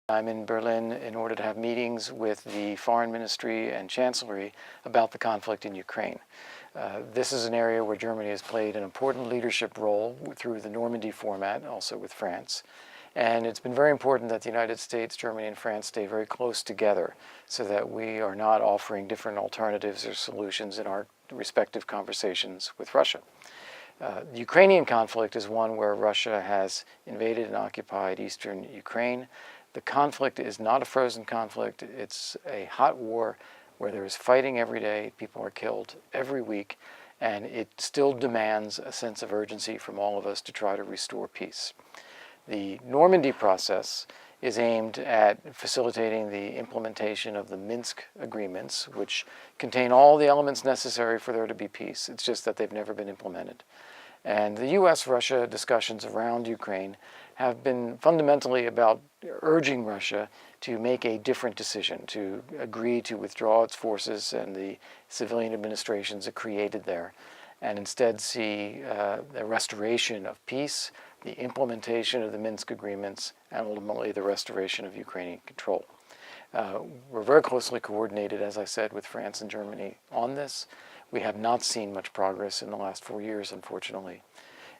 I'm in Berlin in order to have meetings with the Foreign Ministry and Chancellery about the conflict in Ukraine. This is an area where Germany has played an important leadership role through the Normandy format, also with France. And it's been very important that the United States, Germany, and France stay very close together so that we are not offering different alternatives or solutions in our respective conversations with Russia. The Ukrainian conflict is one where Russia has invaded and occupied eastern Ukraine. The conflict is not a frozen conflict. It's a hot war where there is fighting every day, people are killed every week, and it still demands a sense of urgency from all of us to try to restore peace. The Normandy process is aimed at facilitating the implementation of the Minsk agreements, which contain all the elements necessary for there to be peace. It's just that they've never been implemented. And the U.S.-Russia discussions around Ukraine have been fundamentally about urging Russia to make a different decision, to agree to withdraw its forces and the civilian administrations it created there, and instead see the restoration of peace, the implementation of the Minsk agreements, and ultimately the restoration of Ukrainian control. We're very closely coordinated, as I said, with France and Germany on this. We have not seen much progress in the last 4 years, unfortunately.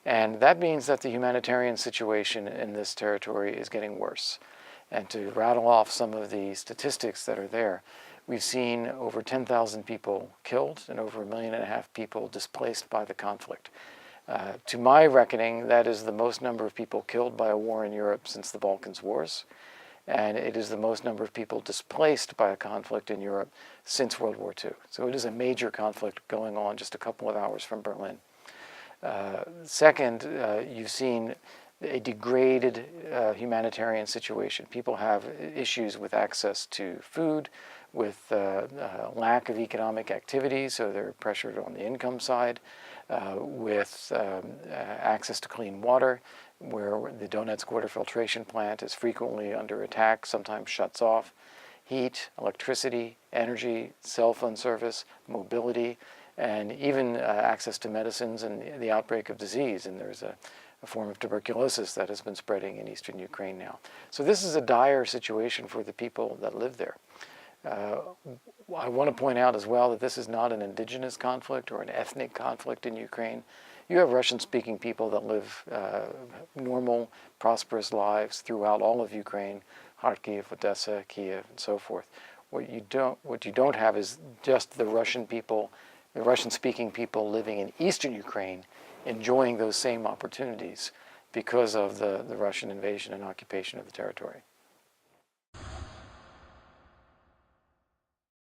And that means that the humanitarian situation in this territory is getting worse. And to rattle off some of the statistics that are there, we've seen over 10,000 people killed and over 1.5 million people displaced by the conflict. To my reckoning, that is the most number of people killed by a war in Europe since the Balkans Wars. And it is the most number of people displaced by a conflict in Europe since World War II. So it is a major conflict going on just a couple of hours from Berlin. Second, you've seen a degraded humanitarian situation. People have issues with access to food, with lack of economic activity, so they're pressured on the income side, with access to clean water, where the Donetsk water filtration plant is frequently under attack, sometimes shuts off, heat, electricity, energy, cell phone service, mobility, and even access to medicines and the outbreak of disease. And there's a form of tuberculosis that has been spreading in eastern Ukraine now. So this is a dire situation for the people that live there. I want to point out as well that this is not an indigenous conflict or an ethnic conflict in Ukraine. You have Russian-speaking people that live normal, prosperous lives throughout all of Ukraine, Kharkiv, Odessa, Kiev, and so forth. What you don't have is just the Russian people, the Russian-speaking people living in eastern Ukraine enjoying those same opportunities because of the Russian invasion and occupation of the territory.